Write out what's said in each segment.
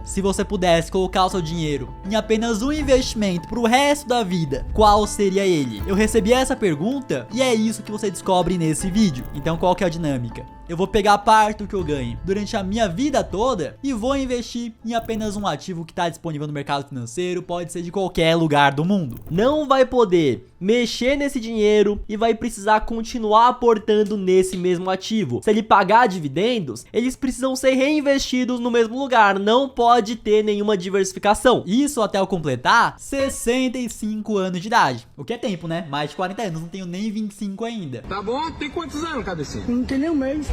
se você pudesse colocar o seu dinheiro em apenas um investimento pro resto da vida, qual seria ele? Eu recebi essa pergunta e é isso que você descobre nesse vídeo. Então qual que é a dinâmica? Eu vou pegar parte do que eu ganho durante a minha vida toda e vou investir em apenas um ativo que está disponível no mercado financeiro, pode ser de qualquer lugar do mundo. Não vai poder mexer nesse dinheiro e vai precisar continuar aportando nesse mesmo ativo. Se ele pagar dividendos, eles precisam ser reinvestidos no mesmo lugar, não pode ter nenhuma diversificação. Isso até eu completar 65 anos de idade, o que é tempo, né? Mais de 40 anos, não tenho nem 25 ainda. Tá bom? Tem quantos anos, cabecinha? Não tem nem um mês.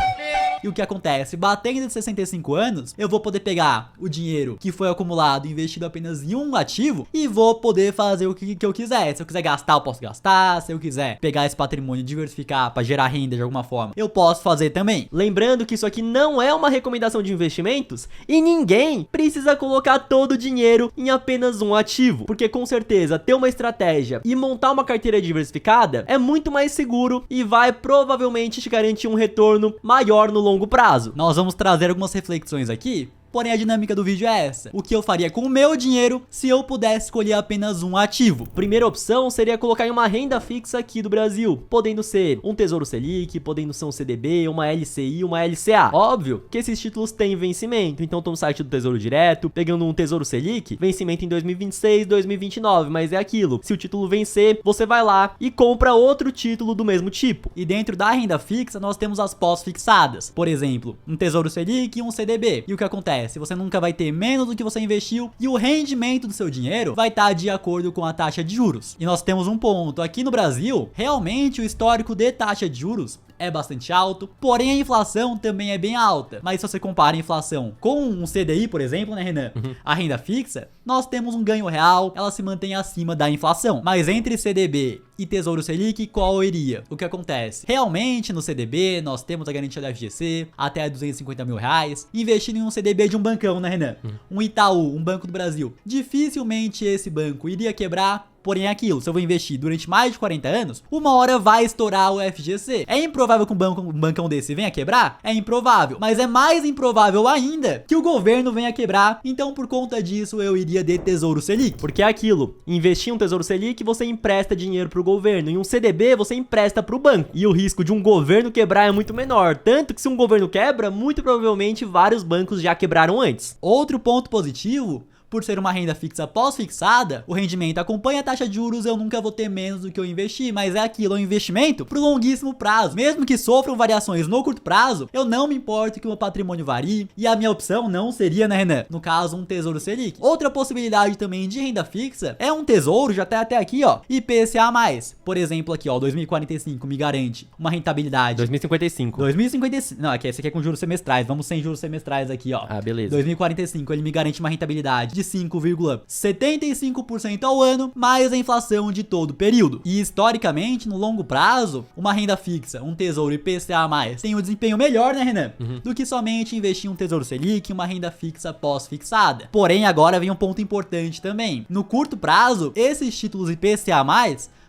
E o que acontece? Batendo de 65 anos, eu vou poder pegar o dinheiro que foi acumulado e investido apenas em um ativo e vou poder fazer o que eu quiser. Se eu quiser gastar, eu posso gastar. Se eu quiser pegar esse patrimônio e diversificar para gerar renda de alguma forma, eu posso fazer também. Lembrando que isso aqui não é uma recomendação de investimentos e ninguém precisa colocar todo o dinheiro em apenas um ativo, porque com certeza ter uma estratégia e montar uma carteira diversificada é muito mais seguro e vai provavelmente te garantir um retorno maior no longo prazo. Nós vamos trazer algumas reflexões aqui. Porém, a dinâmica do vídeo é essa. O que eu faria com o meu dinheiro se eu pudesse escolher apenas um ativo? Primeira opção seria colocar em uma renda fixa aqui do Brasil, podendo ser um Tesouro Selic, podendo ser um CDB, uma LCI, uma LCA. Óbvio que esses títulos têm vencimento, então tô no site do Tesouro Direto, pegando um Tesouro Selic, vencimento em 2026, 2029, mas é aquilo. Se o título vencer, você vai lá e compra outro título do mesmo tipo. E dentro da renda fixa, nós temos as pós-fixadas. Por exemplo, um Tesouro Selic e um CDB. E o que acontece? Você nunca vai ter menos do que você investiu e o rendimento do seu dinheiro vai estar de acordo com a taxa de juros. E nós temos um ponto, aqui no Brasil, realmente o histórico de taxa de juros é bastante alto, porém a inflação também é bem alta. Mas se você compara a inflação com um CDI, por exemplo, né, Renan? A renda fixa, nós temos um ganho real, ela se mantém acima da inflação. Mas entre CDB e Tesouro Selic, qual iria? O que acontece? Realmente no CDB nós temos a garantia da FGC até 250 mil reais, investindo em um CDB de um bancão, né, Renan? Um Itaú, um Banco do Brasil. Dificilmente esse banco iria quebrar. Porém é aquilo, se eu vou investir durante mais de 40 anos, uma hora vai estourar o FGC. É improvável que um bancão desse venha quebrar? É improvável. Mas é mais improvável ainda que o governo venha quebrar. Então por conta disso eu iria de Tesouro Selic. Porque é aquilo, investir em um Tesouro Selic você empresta dinheiro pro governo. Em um CDB você empresta pro banco. E o risco de um governo quebrar é muito menor. Tanto que se um governo quebra, muito provavelmente vários bancos já quebraram antes. Outro ponto positivo, por ser uma renda fixa pós-fixada, o rendimento acompanha a taxa de juros, eu nunca vou ter menos do que eu investi, mas é aquilo, é um investimento pro longuíssimo prazo. Mesmo que sofram variações no curto prazo, eu não me importo que o meu patrimônio varie, e a minha opção não seria, né, Renan? No caso, um Tesouro Selic. Outra possibilidade também de renda fixa é um tesouro, já tá até aqui, ó, IPCA+. Por exemplo, aqui, ó, 2045 me garante uma rentabilidade... 2055. 2055, não, esse aqui é com juros semestrais, vamos sem juros semestrais aqui, ó. Ah, beleza. 2045, ele me garante uma rentabilidade de 5,75% ao ano, mais a inflação de todo o período. E historicamente, no longo prazo, uma renda fixa, um tesouro IPCA+, tem um desempenho melhor, né, Renan? Do que somente investir em um Tesouro Selic e uma renda fixa pós-fixada. Porém, agora vem um ponto importante também. No curto prazo, esses títulos IPCA+,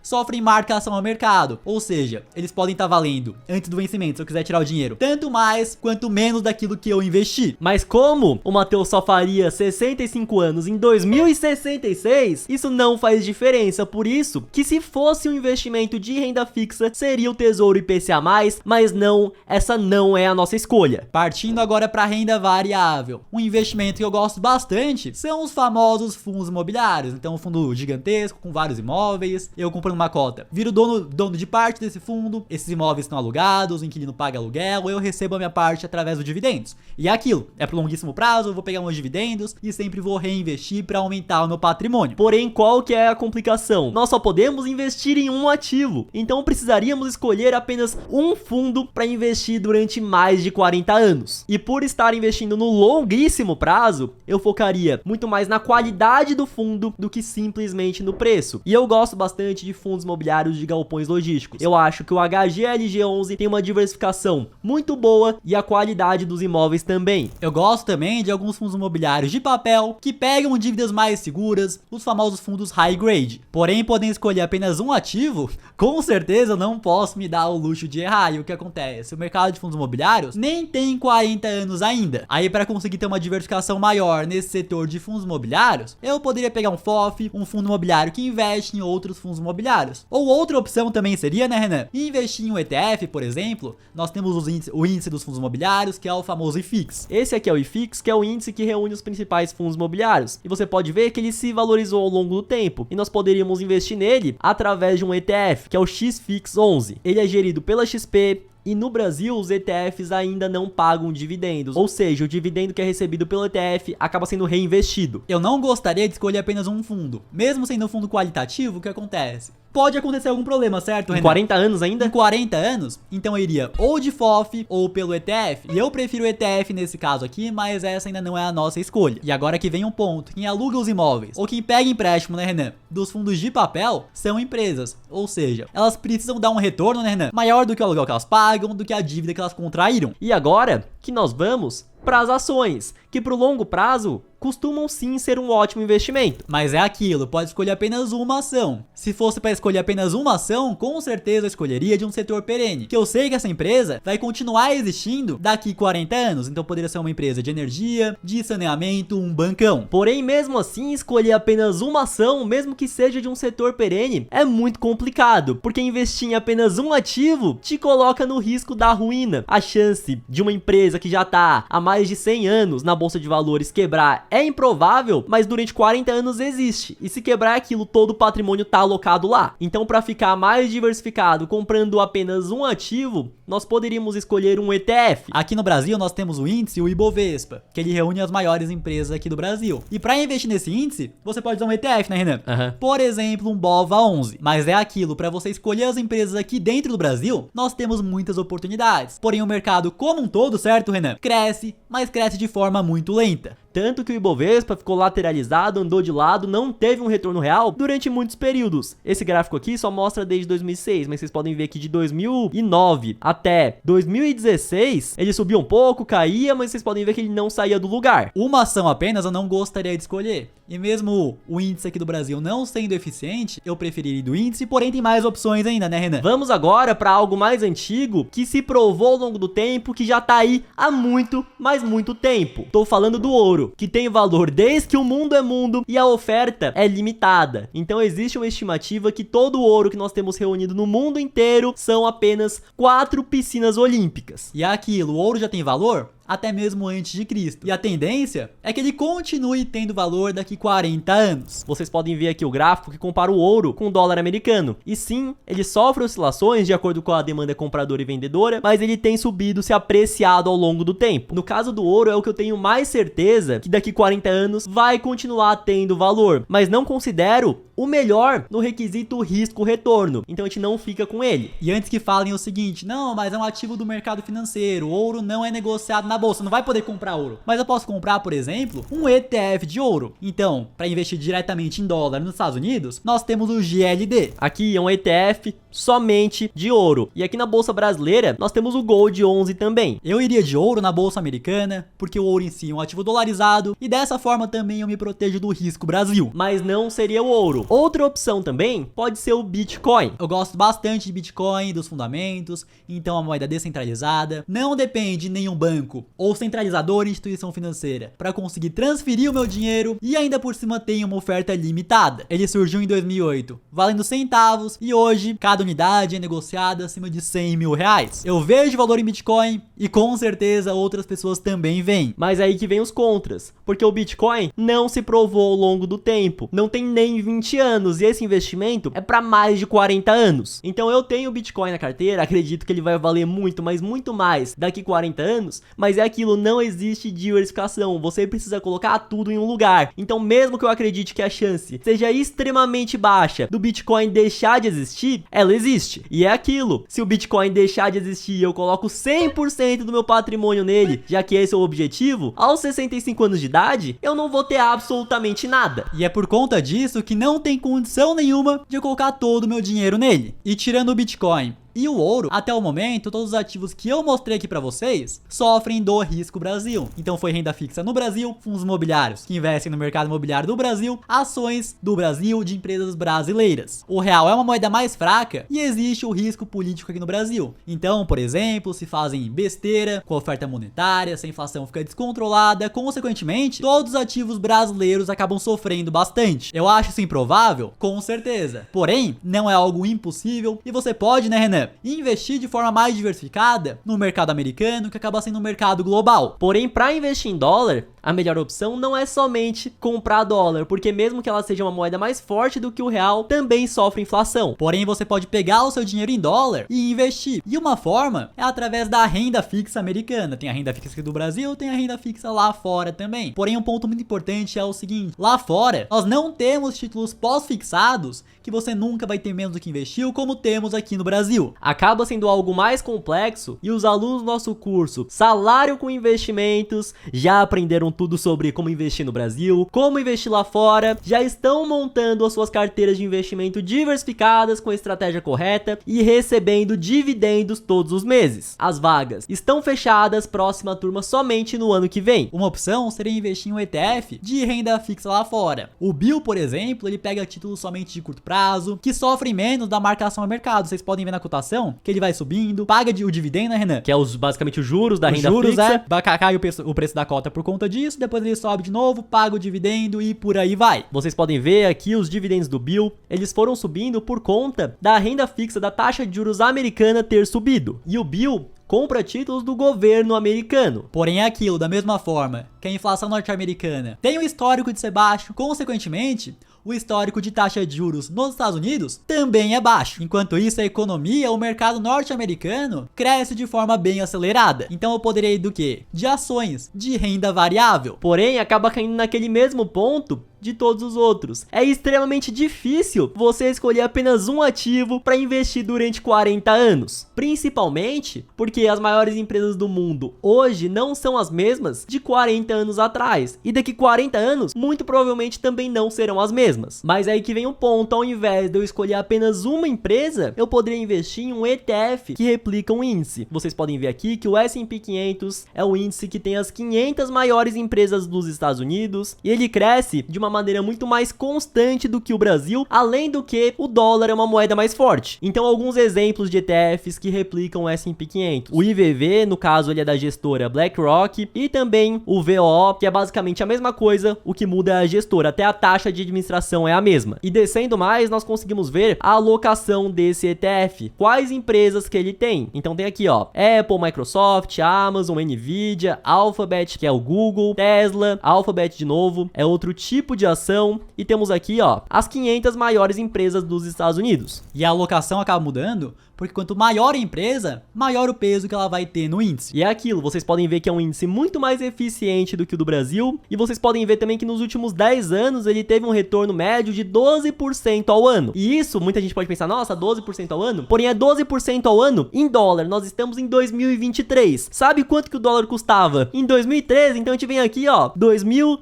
sofrem marcação ao mercado, ou seja, eles podem estar valendo antes do vencimento, se eu quiser tirar o dinheiro, tanto mais quanto menos daquilo que eu investi. Mas como o Matheus só faria 65 anos em 2066, isso não faz diferença, por isso que se fosse um investimento de renda fixa, seria o Tesouro IPCA+, mas não, essa não é a nossa escolha. Partindo agora para renda variável, um investimento que eu gosto bastante são os famosos fundos imobiliários. Então um fundo gigantesco com vários imóveis, eu comprando uma cota, viro dono de parte desse fundo, esses imóveis estão alugados, o inquilino paga aluguel, eu recebo a minha parte através dos dividendos. E é aquilo, é pro longuíssimo prazo, eu vou pegar meus dividendos e sempre vou reinvestir para aumentar o meu patrimônio. Porém, qual que é a complicação? Nós só podemos investir em um ativo, então precisaríamos escolher apenas um fundo para investir durante mais de 40 anos. E por estar investindo no longuíssimo prazo, eu focaria muito mais na qualidade do fundo do que simplesmente no preço. E eu gosto bastante de fundos imobiliários de galpões logísticos. Eu acho que o HGLG11 tem uma diversificação muito boa e a qualidade dos imóveis também. Eu gosto também de alguns fundos imobiliários de papel que pegam dívidas mais seguras, os famosos fundos high grade. Porém, podem escolher apenas um ativo, com certeza eu não posso me dar o luxo de errar. E o que acontece? O mercado de fundos imobiliários nem tem 40 anos ainda. Aí, para conseguir ter uma diversificação maior nesse setor de fundos imobiliários, eu poderia pegar um FOF, um fundo imobiliário que investe em outros fundos imobiliários. Ou outra opção também seria, né, Renan? Investir em um ETF, por exemplo. Nós temos o índice dos fundos imobiliários, que é o famoso IFIX. Esse aqui é o IFIX, que é o índice que reúne os principais fundos imobiliários. E você pode ver que ele se valorizou ao longo do tempo. E nós poderíamos investir nele através de um ETF, que é o XFIX11. Ele é gerido pela XP. E no Brasil, os ETFs ainda não pagam dividendos, ou seja, o dividendo que é recebido pelo ETF acaba sendo reinvestido. Eu não gostaria de escolher apenas um fundo. Mesmo sendo um fundo qualitativo, o que acontece? Pode acontecer algum problema, certo, Renan? Em 40 anos ainda? Em 40 anos? Então eu iria ou de FOF ou pelo ETF. E eu prefiro o ETF nesse caso aqui, mas essa ainda não é a nossa escolha. E agora que vem um ponto. Quem aluga os imóveis, ou quem pega empréstimo, né, Renan? Dos fundos de papel, são empresas. Ou seja, elas precisam dar um retorno, né, Renan? Maior do que o aluguel que elas pagam, do que a dívida que elas contraíram. E agora que nós vamos para as ações, que pro longo prazo costumam sim ser um ótimo investimento. Mas é aquilo, pode escolher apenas uma ação. Se fosse para escolher apenas uma ação, com certeza eu escolheria de um setor perene, que eu sei que essa empresa vai continuar existindo daqui 40 anos, então poderia ser uma empresa de energia, de saneamento, um bancão. Porém, mesmo assim, escolher apenas uma ação, mesmo que seja de um setor perene, é muito complicado, porque investir em apenas um ativo te coloca no risco da ruína. A chance de uma empresa que já tá há mais de 100 anos na bolsa de valores quebrar é improvável, mas durante 40 anos existe. E se quebrar aquilo, todo o patrimônio tá alocado lá. Então, para ficar mais diversificado, comprando apenas um ativo, nós poderíamos escolher um ETF. Aqui no Brasil, nós temos o índice, o Ibovespa, que ele reúne as maiores empresas aqui do Brasil. E para investir nesse índice, você pode usar um ETF, né, Renan? Por exemplo, um BOVA11. Mas é aquilo, para você escolher as empresas aqui dentro do Brasil, nós temos muitas oportunidades. Porém, o mercado como um todo, certo, Renan? Cresce, mas cresce de forma muito lenta. Tanto que o Ibovespa ficou lateralizado, andou de lado, não teve um retorno real durante muitos períodos. Esse gráfico aqui só mostra desde 2006, mas vocês podem ver que de 2009 até 2016, ele subia um pouco, caía, mas vocês podem ver que ele não saía do lugar. Uma ação apenas eu não gostaria de escolher. E mesmo o índice aqui do Brasil não sendo eficiente, eu preferiria do índice, porém tem mais opções ainda, né, Renan? Vamos agora para algo mais antigo, que se provou ao longo do tempo, que já tá aí há muito, mas muito tempo. Tô falando do ouro, que tem valor desde que o mundo é mundo e a oferta é limitada. Então existe uma estimativa que todo o ouro que nós temos reunido no mundo inteiro são apenas 4 piscinas olímpicas. E aquilo, o ouro já tem valor? Até mesmo antes de Cristo. E a tendência é que ele continue tendo valor daqui 40 anos. Vocês podem ver aqui o gráfico que compara o ouro com o dólar americano. E sim, ele sofre oscilações de acordo com a demanda compradora e vendedora, mas ele tem subido, se apreciado ao longo do tempo. No caso do ouro, é o que eu tenho mais certeza que daqui 40 anos vai continuar tendo valor. Mas não considero o melhor no requisito risco-retorno. Então a gente não fica com ele. E antes que falem o seguinte, não, mas é um ativo do mercado financeiro, o ouro não é negociado na bolsa, não vai poder comprar ouro. Mas eu posso comprar, por exemplo, um ETF de ouro. Então, para investir diretamente em dólar nos Estados Unidos, nós temos o GLD. Aqui é um ETF somente de ouro. E aqui na bolsa brasileira, nós temos o Gold 11 também. Eu iria de ouro na bolsa americana, porque o ouro em si é um ativo dolarizado e dessa forma também eu me protejo do risco Brasil. Mas não seria o ouro. Outra opção também pode ser o Bitcoin. Eu gosto bastante de Bitcoin, dos fundamentos, então é uma moeda descentralizada, não depende de nenhum banco ou centralizador instituição financeira para conseguir transferir o meu dinheiro e ainda por cima tem uma oferta limitada. Ele surgiu em 2008, valendo centavos e hoje cada unidade é negociada acima de 100 mil reais. Eu vejo valor em Bitcoin e com certeza outras pessoas também veem. Mas aí que vem os contras, porque o Bitcoin não se provou ao longo do tempo, não tem nem 20 anos e esse investimento é para mais de 40 anos. Então eu tenho Bitcoin na carteira, acredito que ele vai valer muito, mas muito mais daqui 40 anos, mas é aquilo, não existe diversificação, você precisa colocar tudo em um lugar. Então mesmo que eu acredite que a chance seja extremamente baixa do Bitcoin deixar de existir, ela existe. E é aquilo, se o Bitcoin deixar de existir e eu coloco 100% do meu patrimônio nele, já que esse é o objetivo, aos 65 anos de idade, eu não vou ter absolutamente nada. E é por conta disso que não tem condição nenhuma de eu colocar todo o meu dinheiro nele. E tirando o Bitcoin e o ouro, até o momento, todos os ativos que eu mostrei aqui pra vocês sofrem do risco Brasil. Então foi renda fixa no Brasil, fundos imobiliários que investem no mercado imobiliário do Brasil, ações do Brasil de empresas brasileiras. O real é uma moeda mais fraca e existe o risco político aqui no Brasil. Então, por exemplo, se fazem besteira com a oferta monetária, se a inflação fica descontrolada, consequentemente, todos os ativos brasileiros acabam sofrendo bastante. Eu acho isso improvável? Com certeza. Porém, não é algo impossível e você pode, né, Renan, investir de forma mais diversificada no mercado americano, que acaba sendo um mercado global. Porém, para investir em dólar, a melhor opção não é somente comprar dólar, porque mesmo que ela seja uma moeda mais forte do que o real, também sofre inflação. Porém, você pode pegar o seu dinheiro em dólar e investir. E uma forma é através da renda fixa americana. Tem a renda fixa aqui do Brasil, tem a renda fixa lá fora também. Porém, um ponto muito importante é o seguinte: lá fora, nós não temos títulos pós-fixados que você nunca vai ter menos do que investiu, como temos aqui no Brasil. Acaba sendo algo mais complexo e os alunos do nosso curso Salário com Investimentos já aprenderam tudo sobre como investir no Brasil, como investir lá fora, já estão montando as suas carteiras de investimento diversificadas com a estratégia correta e recebendo dividendos todos os meses. As vagas estão fechadas, próxima turma somente no ano que vem. Uma opção seria investir em um ETF de renda fixa lá fora. O Bill, por exemplo, ele pega títulos somente de curto prazo, que sofrem menos da marcação a mercado. Vocês podem ver na cotação que ele vai subindo, paga o dividendo, né, Renan? Que é basicamente os juros da renda juros, fixa. Cai o preço da cota por conta disso, depois ele sobe de novo, paga o dividendo e por aí vai. Vocês podem ver aqui os dividendos do Bill, eles foram subindo por conta da renda fixa da taxa de juros americana ter subido. E o Bill compra títulos do governo americano. Porém, é aquilo, da mesma forma que a inflação norte-americana tem um histórico de ser baixo, consequentemente, o histórico de taxa de juros nos Estados Unidos também é baixo. Enquanto isso, a economia, o mercado norte-americano, cresce de forma bem acelerada. Então eu poderia ir do quê? De ações, de renda variável. Porém, acaba caindo naquele mesmo ponto de todos os outros. É extremamente difícil você escolher apenas um ativo para investir durante 40 anos. Principalmente porque as maiores empresas do mundo hoje não são as mesmas de 40 anos atrás. E daqui 40 anos, muito provavelmente também não serão as mesmas. Mas aí que vem um ponto: ao invés de eu escolher apenas uma empresa, eu poderia investir em um ETF que replica um índice. Vocês podem ver aqui que o S&P 500 é o índice que tem as 500 maiores empresas dos Estados Unidos e ele cresce de uma maneira muito mais constante do que o Brasil, além do que o dólar é uma moeda mais forte. Então, alguns exemplos de ETFs que replicam o S&P 500. O IVV, no caso, ele é da gestora BlackRock, e também o VOO, que é basicamente a mesma coisa, o que muda é a gestora, até a taxa de administração é a mesma. E descendo mais, nós conseguimos ver a alocação desse ETF, quais empresas que ele tem. Então tem aqui, ó, Apple, Microsoft, Amazon, Nvidia, Alphabet, que é o Google, Tesla, Alphabet de novo, é outro tipo de ação, e temos aqui, ó, as 500 maiores empresas dos Estados Unidos. E a alocação acaba mudando porque quanto maior a empresa, maior o peso que ela vai ter no índice. E é aquilo, vocês podem ver que é um índice muito mais eficiente do que o do Brasil, e vocês podem ver também que nos últimos 10 anos ele teve um retorno médio de 12% ao ano. E isso, muita gente pode pensar, nossa, 12% ao ano? Porém é 12% ao ano em dólar. Nós estamos em 2023. Sabe quanto que o dólar custava em 2013? Então a gente vem aqui, ó,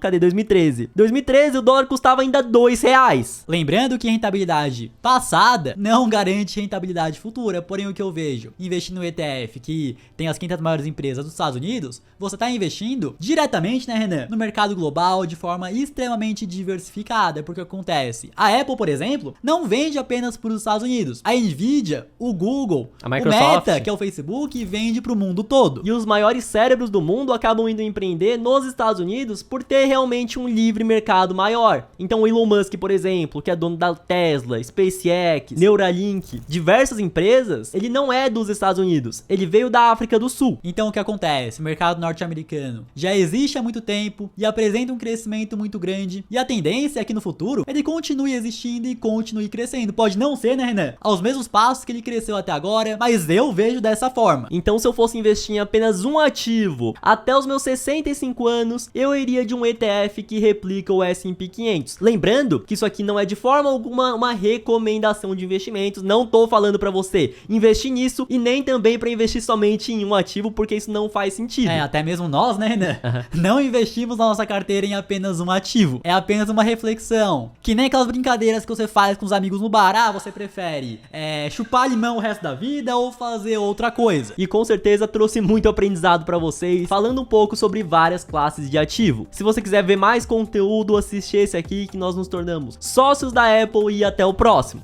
cadê 2013? 2013 o dólar custava ainda R$2. Lembrando que rentabilidade passada não garante rentabilidade futura. Porém, o que eu vejo, investir no ETF que tem as 500 maiores empresas dos Estados Unidos, você está investindo diretamente, né, Renan, no mercado global de forma extremamente diversificada. Porque acontece, a Apple, por exemplo, não vende apenas para os Estados Unidos. A Nvidia, o Google, a Microsoft, o Meta, que é o Facebook, vende para o mundo todo. E os maiores cérebros do mundo acabam indo empreender nos Estados Unidos por ter realmente um livre mercado maior. Então o Elon Musk, por exemplo, que é dono da Tesla, SpaceX, Neuralink, diversas empresas, ele não é dos Estados Unidos, ele veio da África do Sul. Então o que acontece? O mercado norte-americano já existe há muito tempo e apresenta um crescimento muito grande, e a tendência é que no futuro ele continue existindo e continue crescendo. Pode não ser, né, Renan, aos mesmos passos que ele cresceu até agora, mas eu vejo dessa forma. Então, se eu fosse investir em apenas um ativo até os meus 65 anos, eu iria de um ETF que replica o S&P S&P 500. Lembrando que isso aqui não é de forma alguma uma recomendação de investimentos, não tô falando pra você investir nisso e nem também pra investir somente em um ativo, porque isso não faz sentido. Até mesmo nós, né, Renan? Não investimos na nossa carteira em apenas um ativo. É apenas uma reflexão. Que nem aquelas brincadeiras que você faz com os amigos no bar. Ah, você prefere chupar limão o resto da vida ou fazer outra coisa? E com certeza trouxe muito aprendizado pra vocês, falando um pouco sobre várias classes de ativo. Se você quiser ver mais conteúdo, assiste esse aqui que nós nos tornamos sócios da Apple e até o próximo.